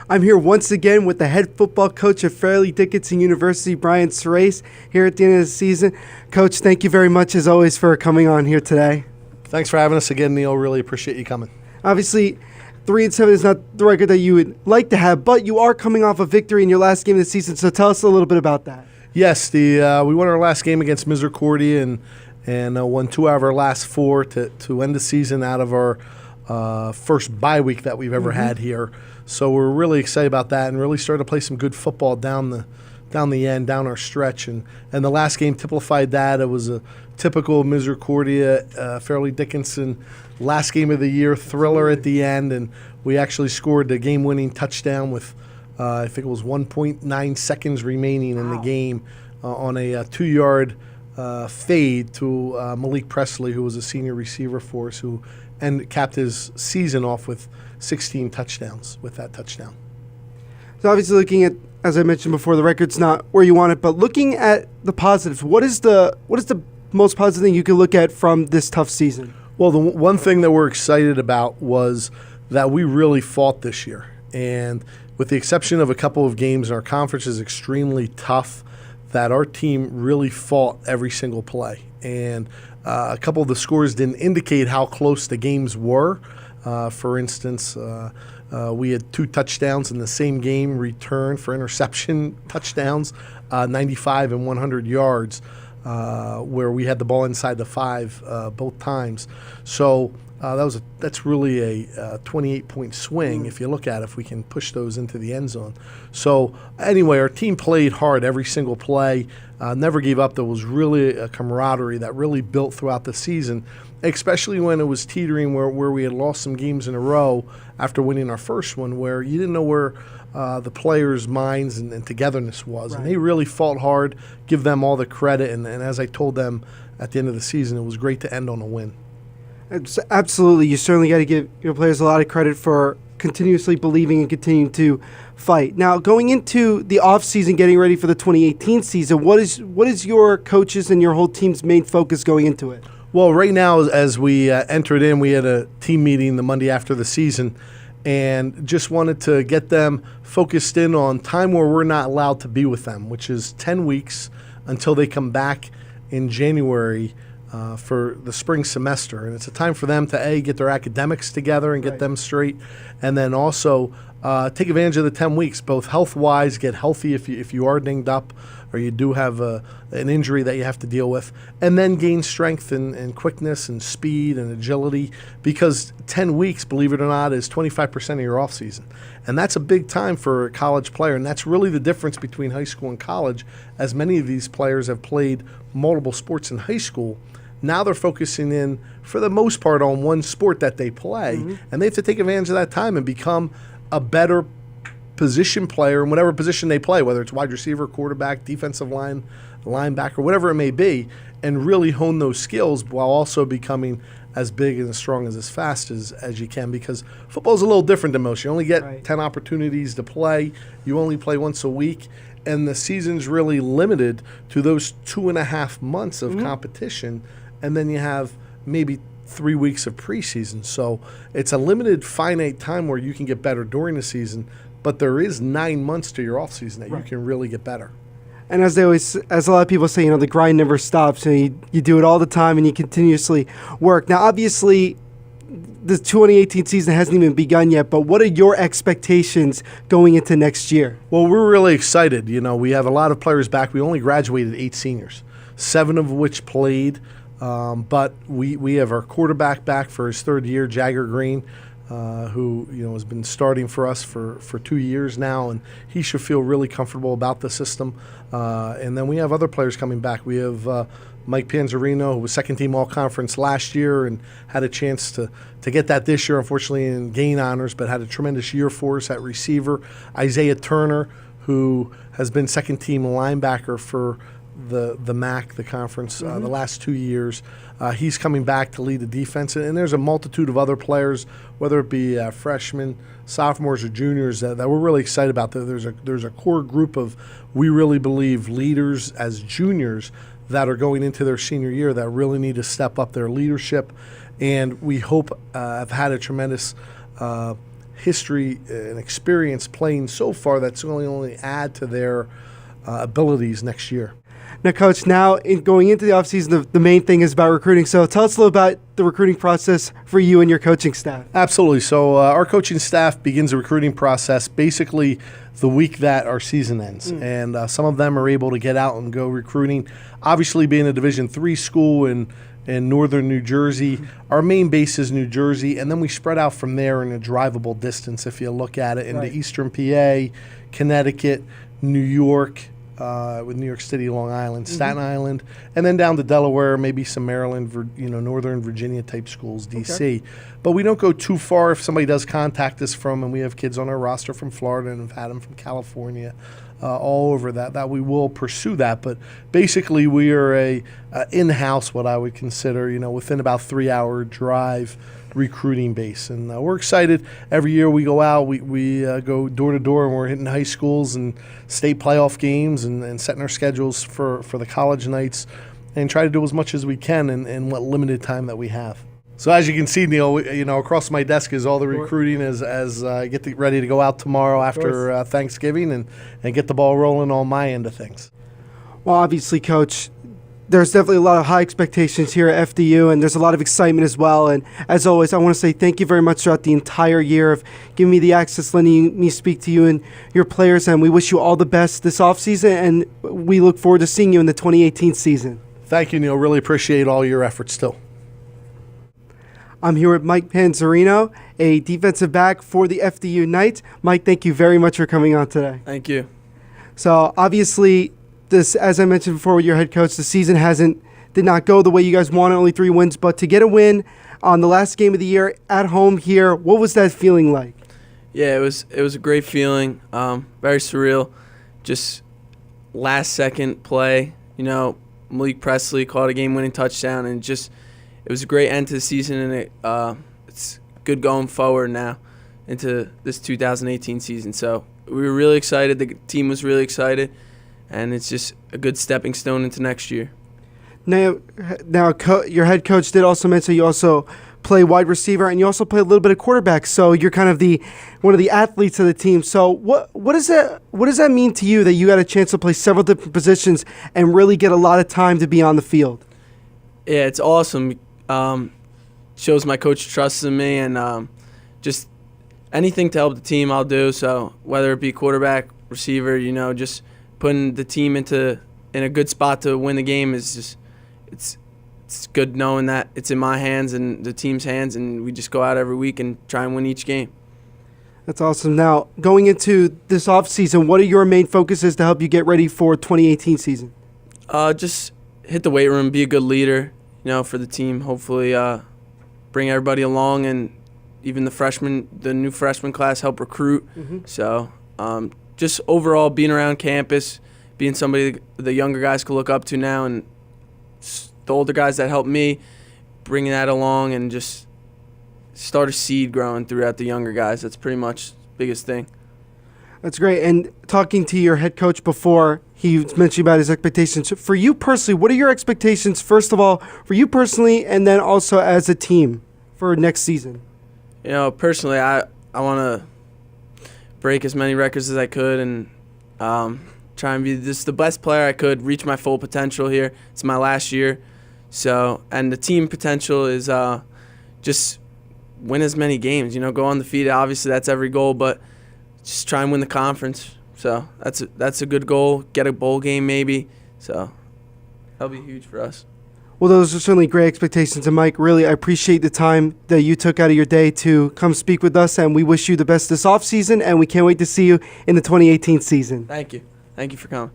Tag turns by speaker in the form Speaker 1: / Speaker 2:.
Speaker 1: I'm here once again with the head football coach of Fairleigh Dickinson University, Brian Surace, here at the end of the season. Coach, thank you very much, as always, for coming on here today.
Speaker 2: Thanks for having us again, Neil. Really appreciate you coming.
Speaker 1: Obviously, 3-7 is not the record that you would like to have, but you are coming off a victory in your last game of the season, so tell us a little bit about that.
Speaker 2: Yes, we won our last game against Misericordia and won 2 out of our last 4 to end the season out of our first bye week that we've ever had here. So we're really excited about that and really started to play some good football down the end, down our stretch. And the last game typified that. It was a typical Misericordia, Fairleigh Dickinson last game of the year thriller at the end. And we actually scored the game-winning touchdown with, I think it was 1.9 seconds remaining in the game on a 2-yard fade to Malik Presley, who was a senior receiver for us, and capped his season off with 16 touchdowns with that touchdown.
Speaker 1: So obviously looking at, as I mentioned before, the record's not where you want it, but looking at the positives, what is the most positive thing you can look at from this tough season?
Speaker 2: Well, the one thing that we're excited about was that we really fought this year. And with the exception of a couple of games, our conference is extremely tough, that our team really fought every single play. And a couple of the scores didn't indicate how close the games were. For instance, we had 2 touchdowns in the same game returned for interception touchdowns, 95 and 100 yards, where we had the ball inside the 5 both times. So that's really a 28-point swing if you look at it, if we can push those into the end zone. So anyway, our team played hard every single play, never gave up. There was really a camaraderie that really built throughout the season, especially when it was teetering where we had lost some games in a row after winning our first one, where you didn't know where the players' minds and togetherness was. Right. And they really fought hard, give them all the credit. And as I told them at the end of the season, it was great to end on a win.
Speaker 1: Absolutely. You certainly got to give your players a lot of credit for continuously believing and continuing to fight. Now, going into the offseason, getting ready for the 2018 season, what is your coaches and your whole team's main focus going into it?
Speaker 2: Well, right now, as we entered in, we had a team meeting the Monday after the season and just wanted to get them focused in on time where we're not allowed to be with them, which is 10 weeks until they come back in January for the spring semester. And it's a time for them to, get their academics together and get them straight, and then also take advantage of the 10 weeks, both health-wise, get healthy if you are dinged up or you do have an injury that you have to deal with, and then gain strength and quickness and speed and agility, because 10 weeks, believe it or not, is 25% of your off season. And that's a big time for a college player, and that's really the difference between high school and college, as many of these players have played multiple sports in high school. Now they're focusing in, for the most part, on one sport that they play, and they have to take advantage of that time and become a better position player in whatever position they play, whether it's wide receiver, quarterback, defensive line, linebacker, whatever it may be, and really hone those skills while also becoming as big and as strong as fast as you can, because football is a little different than most. You only get 10 opportunities to play. You only play once a week, and the season's really limited to those 2.5 months of competition, and then you have maybe 3 weeks of preseason. So it's a limited, finite time where you can get better during the season, but there is 9 months to your off season that you can really get better.
Speaker 1: And as a lot of people say, the grind never stops. You do it all the time and you continuously work. Now, obviously, the 2018 season hasn't even begun yet, but what are your expectations going into next year?
Speaker 2: Well, we're really excited. We have a lot of players back. We only graduated 8 seniors, 7 of which played. But we have our quarterback back for his 3rd year, Jagger Green, who has been starting for us for 2 years now, and he should feel really comfortable about the system. And then we have other players coming back. We have Mike Panzarino, who was second-team All-Conference last year and had a chance to get that this year, unfortunately, in gain honors, but had a tremendous year for us at receiver. Isaiah Turner, who has been second-team linebacker for the MAC, the conference, the last 2 years. He's coming back to lead the defense. And there's a multitude of other players, whether it be freshmen, sophomores, or juniors, that we're really excited about. There's a core group of, we really believe, leaders as juniors that are going into their senior year that really need to step up their leadership. And we hope have had a tremendous history and experience playing so far that's only add to their abilities next year.
Speaker 1: Now, Coach, going into the offseason, the main thing is about recruiting. So tell us a little about the recruiting process for you and your coaching staff.
Speaker 2: Absolutely. So our coaching staff begins the recruiting process basically the week that our season ends. And some of them are able to get out and go recruiting. Obviously, being a Division III school in northern New Jersey, our main base is New Jersey, and then we spread out from there in a drivable distance, if you look at it, into Eastern PA, Connecticut, New York, with New York City, Long Island, Staten Island, and then down to Delaware, maybe some Maryland, Northern Virginia type schools, D.C. But we don't go too far. If somebody does contact us and we have kids on our roster from Florida and have had them from California, all over that we will pursue that. But basically, we are a in-house, what I would consider, within about 3-hour drive recruiting base, and we're excited. Every year we go out, we go door to door, and we're hitting high schools and state playoff games and setting our schedules for the college nights, and try to do as much as we can in what limited time that we have. So as you can see, Neil, across my desk is all the recruiting as I get ready to go out tomorrow after Thanksgiving and get the ball rolling on my end of things.
Speaker 1: Well, obviously, Coach, there's definitely a lot of high expectations here at FDU, and there's a lot of excitement as well. And as always, I want to say thank you very much throughout the entire year of giving me the access, letting me speak to you and your players. And we wish you all the best this offseason, and we look forward to seeing you in the 2018 season.
Speaker 2: Thank you, Neil. Really appreciate all your efforts too.
Speaker 1: I'm here with Mike Panzarino, a defensive back for the FDU Knights. Mike, thank you very much for coming on today.
Speaker 3: Thank you.
Speaker 1: So obviously, as I mentioned before with your head coach, the season did not go the way you guys wanted, only 3 wins. But to get a win on the last game of the year at home here, what was that feeling like?
Speaker 3: Yeah, it was a great feeling, very surreal. Just last second play, Malik Presley caught a game-winning touchdown, and it was a great end to the season, and it's good going forward now into this 2018 season. So we were really excited. The team was really excited. And it's just a good stepping stone into next year.
Speaker 1: Now, your head coach did also mention you also play wide receiver and you also play a little bit of quarterback. So you're kind of one of the athletes of the team. So what does that mean to you that you got a chance to play several different positions and really get a lot of time to be on the field?
Speaker 3: Yeah, it's awesome. Shows my coach trusts in me, and just anything to help the team I'll do. So whether it be quarterback, receiver, just putting the team in a good spot to win the game is just it's good knowing that it's in my hands and the team's hands, and we just go out every week and try and win each game.
Speaker 1: That's awesome. Now, going into this offseason, what are your main focuses to help you get ready for 2018 season?
Speaker 3: Just hit the weight room, be a good leader, for the team. Hopefully bring everybody along, and even the new freshman class help recruit. So just overall being around campus, being somebody the younger guys can look up to now, and the older guys that helped me, bringing that along and just start a seed growing throughout the younger guys. That's pretty much the biggest thing.
Speaker 1: That's great. And talking to your head coach before, he mentioned about his expectations. For you personally, what are your expectations, first of all, for you personally, and then also as a team for next season?
Speaker 3: Personally, I want to break as many records as I could and try and be just the best player I could, reach my full potential here. It's my last year. So, and the team potential is just win as many games, go undefeated. Obviously, that's every goal, but just try and win the conference. So that's a good goal. Get a bowl game maybe. So that'll be huge for us.
Speaker 1: Well, those are certainly great expectations. And, Mike, really, I appreciate the time that you took out of your day to come speak with us, and we wish you the best this offseason, and we can't wait to see you in the 2018 season.
Speaker 3: Thank you. Thank you for coming.